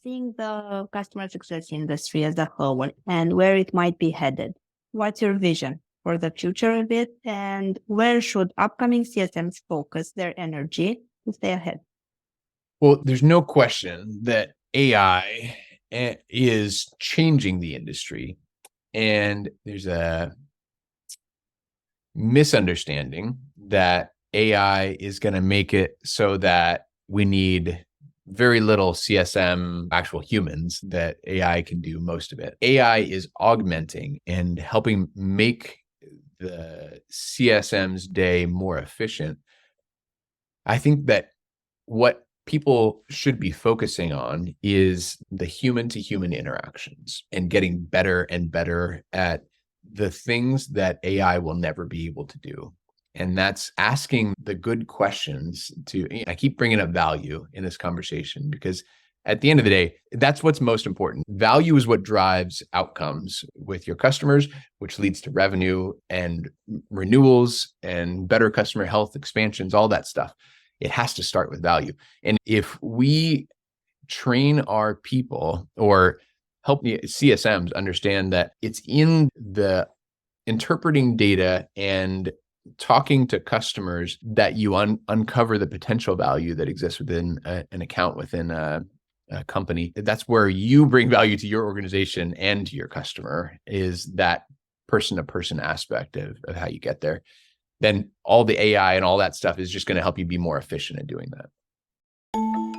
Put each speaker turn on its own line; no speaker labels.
seeing the customer success industry as a whole and where it might be headed, what's your vision for the future of it, and where should upcoming CSMs focus their energy to stay ahead?
Well, there's no question that AI is changing the industry, and there's a misunderstanding that AI is going to make it so that we need very little CSM, actual humans, that AI can do most of it. AI is augmenting and helping make the CSM's day more efficient. I think that what people should be focusing on is the human to human interactions and getting better and better at the things that AI will never be able to do. And that's asking the good questions I keep bringing up value in this conversation because at the end of the day, that's what's most important. Value is what drives outcomes with your customers, which leads to revenue and renewals and better customer health expansions, all that stuff. It has to start with value. And if we train our people or help the CSMs understand that it's in the interpreting data and talking to customers that you uncover the potential value that exists within an account within a company, that's where you bring value to your organization and to your customer, is that person-to-person aspect of how you get there. Then all the AI and all that stuff is just going to help you be more efficient at doing that.